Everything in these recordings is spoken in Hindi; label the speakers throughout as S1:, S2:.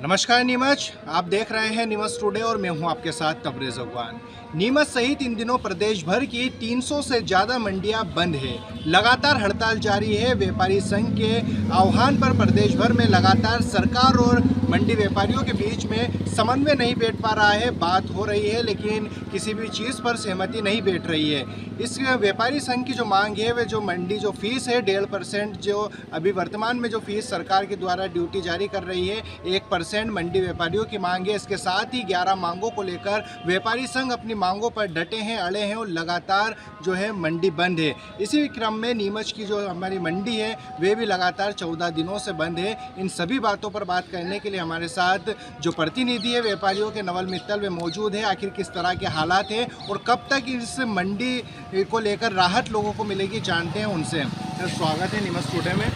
S1: नमस्कार नीमच, आप देख रहे हैं नीमच टुडे और मैं हूं आपके साथ तबरेज़ अगवान। नीमच सहित इन दिनों प्रदेश भर की 300 से ज़्यादा मंडियां बंद है। लगातार हड़ताल जारी है। व्यापारी संघ के आह्वान पर प्रदेश भर में लगातार सरकार और मंडी व्यापारियों के बीच में समन्वय नहीं बैठ पा रहा है। बात हो रही है लेकिन किसी भी चीज़ पर सहमति नहीं बैठ रही है। इस व्यापारी संघ की जो मांग है वह जो मंडी जो फीस है 1.5% जो अभी वर्तमान में जो फीस सरकार के द्वारा ड्यूटी जारी कर रही है 1% मंडी व्यापारियों की मांग है। इसके साथ ही 11 मांगों को लेकर व्यापारी संघ अपनी मांगों पर डटे हैं, अड़े हैं और लगातार जो है मंडी बंद है। इसी क्रम में नीमच की जो हमारी मंडी है वे भी लगातार 14 दिनों से बंद है। इन सभी बातों पर बात करने के लिए हमारे साथ जो प्रतिनिधि है व्यापारियों के नवल मित्तल वे मौजूद है। आखिर किस तरह के हालात हैं और कब तक इस मंडी को लेकर राहत लोगों को मिलेगी जानते हैं उनसे। तो स्वागत है नीमच टुडे में।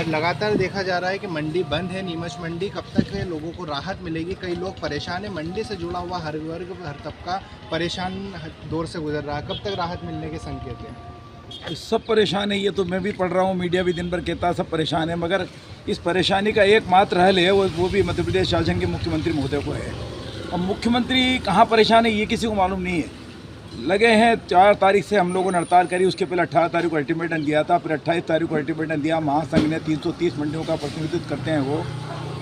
S1: लगातार देखा जा रहा है कि मंडी बंद है, नीमच मंडी, कब तक लोगों को राहत मिलेगी? कई लोग परेशान है, मंडी से जुड़ा हुआ हर वर्ग हर तबका परेशान दौर से गुजर रहा है। कब तक राहत मिलने के संकेत हैं?
S2: सब परेशान है, ये तो मैं भी पढ़ रहा हूँ, मीडिया भी दिन भर कहता है सब परेशान है, मगर इस परेशानी का एकमात्र हल है वो भी मध्य प्रदेश शासन के मुख्यमंत्री महोदय को है। और मुख्यमंत्री कहाँ परेशान है ये किसी को मालूम नहीं है। लगे हैं 4 तारीख से हम लोगों ने हड़ताल करी, उसके पहले 18 तारीख को अल्टीमेटम दिया था, फिर 28 तारीख को अल्टीमेटम दिया। महासंघ ने 330 मंडियों का प्रतिनिधित्व करते हैं वो,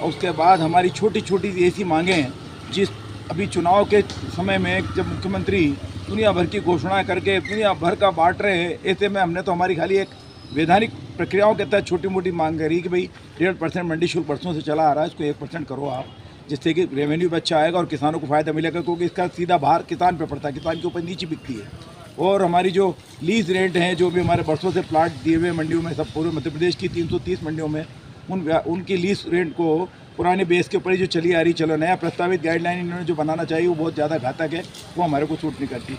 S2: और उसके बाद हमारी छोटी छोटी ऐसी मांगें हैं जिस अभी चुनाव के समय में जब मुख्यमंत्री दुनिया भर की घोषणा करके दुनिया भर का बांट रहे हैं, ऐसे में हमने तो हमारी खाली एक वैधानिक प्रक्रियाओं के तहत छोटी मोटी मांग करी कि भाई 1.5% मंडी शुल्क परसों से चला आ रहा है, इसको 1% करो आप, जिससे कि रेवेन्यू भी अच्छा आएगा और किसानों को फ़ायदा मिलेगा, क्योंकि इसका सीधा भार किसान पे पड़ता है, किसान के ऊपर नीचे बिकती है। और हमारी जो लीज रेंट हैं, जो भी हमारे बरसों से प्लाट दिए हुए मंडियों में, सब पूरे मध्य प्रदेश की 330 मंडियों में उनकी लीज रेंट को पुराने बेस के ऊपर ही जो चली आ रही, चलो नया प्रस्तावित गाइडलाइन इन्होंने जो बनाना चाहिए वो बहुत ज़्यादा घातक है, वो हमारे को सूट नहीं करती।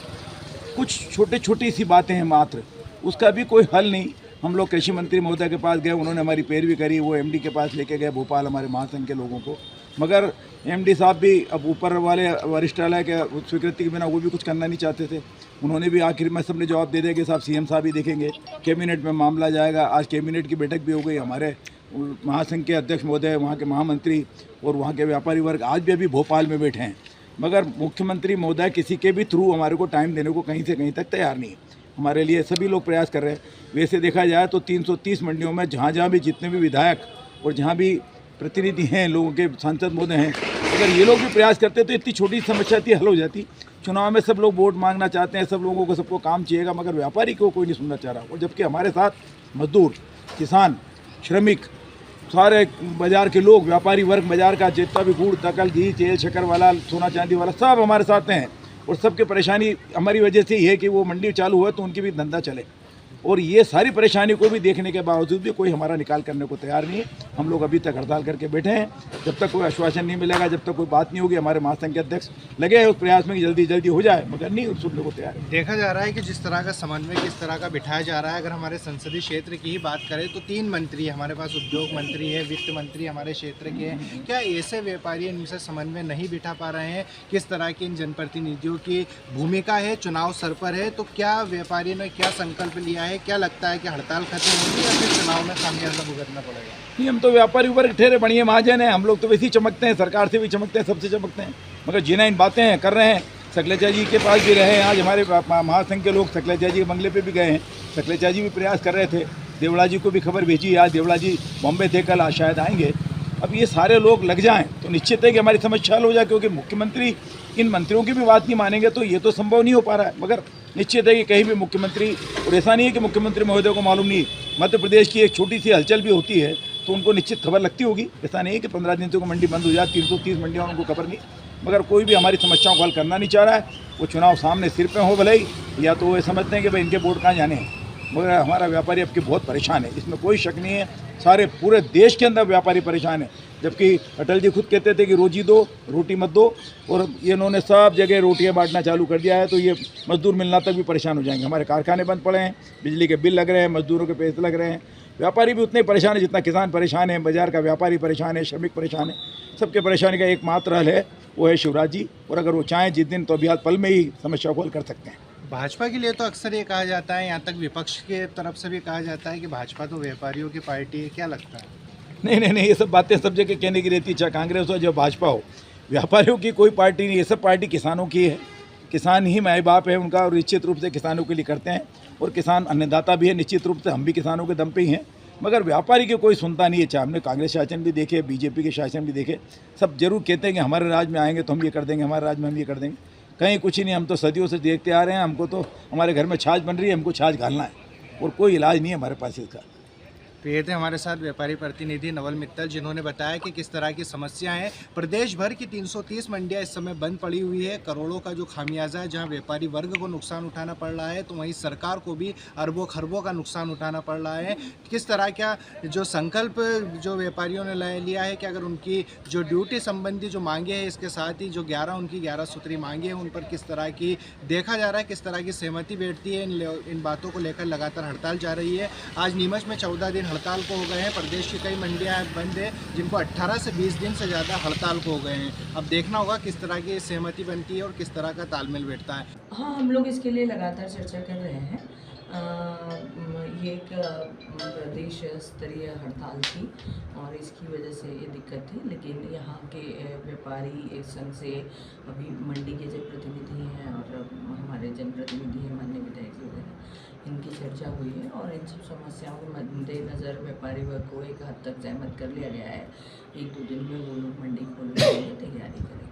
S2: कुछ छोटी सी बातें हैं मात्र, उसका भी कोई हल नहीं। हम लोग कृषि मंत्री महोदय के पास गए, उन्होंने हमारी पैरवी करी, वो एमडी के पास लेके गए भोपाल हमारे महासंघ के लोगों को, मगर एमडी साहब भी अब ऊपर वाले वरिष्ठालय के स्वीकृति के बिना वो भी कुछ करना नहीं चाहते थे। उन्होंने भी आखिर में सबने जवाब दे दिया कि साहब सीएम साहब ही देखेंगे, कैबिनेट में मामला जाएगा। आज कैबिनेट की बैठक भी हो गई, हमारे महासंघ के अध्यक्ष महोदय, वहाँ के महामंत्री और वहाँ के व्यापारी वर्ग आज भी अभी भोपाल में बैठे हैं, मगर मुख्यमंत्री महोदय किसी के भी थ्रू हमारे को टाइम देने को कहीं से कहीं तक तैयार नहीं है। हमारे लिए सभी लोग प्रयास कर रहे हैं। वैसे देखा जाए तो 330 मंडियों में जहाँ भी जितने भी विधायक और जहाँ भी प्रतिनिधि हैं, लोगों के सांसद महोदय हैं, अगर ये लोग भी प्रयास करते तो इतनी छोटी समस्या थी हल हो जाती। चुनाव में सब लोग वोट मांगना चाहते हैं, सब लोगों को सबको काम चाहिएगा, मगर व्यापारी को कोई नहीं सुनना चाह रहा। और जबकि हमारे साथ मजदूर, किसान, श्रमिक, सारे बाज़ार के लोग, व्यापारी वर्ग, बाज़ार का जितना भी गुड़, दकल, घी, तेल, शक्कर वाला, सोना चांदी वाला, सब हमारे साथ हैं। और सबकी परेशानी हमारी वजह से ही है कि वो मंडी चालू हुआ तो उनकी भी धंधा चले। और ये सारी परेशानी को भी देखने के बावजूद भी कोई हमारा निकाल करने को तैयार नहीं है। हम लोग अभी तक हड़ताल करके बैठे हैं। जब तक कोई आश्वासन नहीं मिलेगा, जब तक कोई बात नहीं होगी, हमारे महासंघ के अध्यक्ष लगे हैं उस प्रयास में कि जल्दी जल्दी हो जाए, मगर नहीं सुनने को तैयार है।
S1: देखा जा रहा है कि जिस तरह का समन्वय किस तरह का बिठाया जा रहा है। अगर हमारे संसदीय क्षेत्र की ही बात करें तो 3 मंत्री हमारे पास, उद्योग मंत्री है, वित्त मंत्री हमारे क्षेत्र के हैं। क्या ऐसे व्यापारी इनसे समन्वय नहीं बिठा पा रहे हैं? किस तरह की इन जनप्रतिनिधियों की भूमिका है? चुनाव सर पर है तो क्या व्यापारी ने क्या संकल्प लिया है? क्या लगता है कि हड़ताल खत्म होगी या फिर चुनाव में खामियाजा भुगतना पड़ेगा?
S2: नहीं, हम तो व्यापारी वर्ग ठहरे बढ़िया महाजन हैं, हम लोग तो वैसे ही चमकते हैं, सरकार से भी चमकते हैं, सबसे चमकते हैं, मगर जिन्हें इन बातें हैं कर रहे हैं। सकलेचा जी के पास भी रहे हैं, आज हमारे महासंघ के लोग सकलेचा जी के बंगले पे भी गए हैं, सकलेचा जी भी प्रयास कर रहे थे। देवड़ा जी को भी खबर भेजी, आज देवड़ा जी बॉम्बे थे, कल आज शायद आएंगे। अब ये सारे लोग लग जाएं तो निश्चित है कि हमारी समस्या हल हो जाए, क्योंकि मुख्यमंत्री इन मंत्रियों की भी बात नहीं मानेंगे तो ये तो संभव नहीं हो पा रहा है। मगर निश्चित है कि कहीं भी मुख्यमंत्री, और ऐसा नहीं है कि मुख्यमंत्री महोदय को मालूम नहीं, मध्य प्रदेश की एक छोटी सी हलचल भी होती है तो उनको निश्चित खबर लगती होगी। ऐसा नहीं है कि 15 दिन तक मंडी बंद हो जाए, 330 मंडियाँ उनको खबर नहीं, मगर कोई भी हमारी समस्याओं को हल करना नहीं चाह रहा है। वो चुनाव सामने सिर पे हो भले ही, या तो वो समझते हैं कि भाई इनके वोट कहाँ जाने हैं, मगर हमारा व्यापारी अब की बहुत परेशान है, इसमें कोई शक नहीं है। सारे पूरे देश के अंदर व्यापारी परेशान है, जबकि अटल जी खुद कहते थे कि रोजी दो, रोटी मत दो, और ये इन्होंने सब जगह रोटियां बांटना चालू कर दिया है, तो ये मजदूर मिलना तक भी परेशान हो जाएंगे। हमारे कारखाने बंद पड़े हैं, बिजली के बिल लग रहे हैं, मजदूरों के पैसे लग रहे हैं, व्यापारी भी उतने परेशान है जितना किसान परेशान है, बाजार का व्यापारी परेशान है, श्रमिक परेशान है। सबके परेशानी का एकमात्र हल है, वो है शिवराज जी, और अगर वो चाहें जिस दिन तो अभी पल में ही समस्या को हल कर सकते हैं।
S1: भाजपा के लिए तो अक्सर ये कहा जाता है, यहाँ तक विपक्ष के तरफ से भी कहा जाता है कि भाजपा तो व्यापारियों की पार्टी है, क्या लगता है?
S2: नहीं, ये सब बातें सब जगह कहने की रहती है, चाहे कांग्रेस हो चाहे भाजपा हो। व्यापारियों की कोई पार्टी नहीं, ये सब पार्टी किसानों की है। किसान ही माए बाप है उनका, और निश्चित रूप से किसानों के लिए करते हैं, और किसान अन्नदाता भी है, निश्चित रूप से हम भी किसानों के दम पे ही हैं। मगर व्यापारी की कोई सुनता नहीं है, चाहे हमने कांग्रेस शासन भी देखे, बीजेपी के शासन भी देखे, सब जरूर कहते हैं कि हमारे राज में आएंगे तो हम ये कर देंगे, हमारे राज में हम ये कर देंगे। कहीं कुछ ही नहीं, हम तो सदियों से देखते आ रहे हैं, हमको तो हमारे घर में छाछ बन रही है, हमको छाछ घालना है, और कोई इलाज नहीं है हमारे पास इसका।
S1: तो ये थे हमारे साथ व्यापारी प्रतिनिधि नवल मित्तल, जिन्होंने बताया कि किस तरह की समस्या है। प्रदेश भर की 330 मंडियां इस समय बंद पड़ी हुई है। करोड़ों का जो खामियाजा है, जहां व्यापारी वर्ग को नुकसान उठाना पड़ रहा है, तो वहीं सरकार को भी अरबों खरबों का नुकसान उठाना पड़ रहा है। किस तरह का जो संकल्प जो व्यापारियों ने लिया है कि अगर उनकी जो ड्यूटी संबंधी जो मांगे हैं, इसके साथ ही जो 11 उनकी 11 सूत्री मांगे हैं, उन पर किस तरह की देखा जा रहा है, किस तरह की सहमति बैठती है, इन बातों को लेकर लगातार हड़ताल जा रही है। आज नीमच में 14 दिन हड़ताल को हो गए हैं। प्रदेश की कई मंडियां बंद है, जिनको 18 से 20 दिन से ज़्यादा हड़ताल को हो गए हैं। अब देखना होगा किस तरह की सहमति बनती है और किस तरह का तालमेल बैठता है।
S3: हाँ, हम लोग इसके लिए लगातार चर्चा कर रहे हैं। ये एक प्रदेश स्तरीय हड़ताल थी और इसकी वजह से ये दिक्कत थी, लेकिन यहाँ के व्यापारी संघ से अभी मंडी के जो प्रतिनिधि हैं और हमारे जनप्रतिनिधि हैं, माननीय विधायक जी वगैरह, इनकी चर्चा हुई है और इन सब समस्याओं के मद्देनज़र व्यापारी वर्ग को एक हद तक सहमत कर लिया गया है। 1-2 दिन में वो लोग मंडी खोलने की तैयारी करेंगे।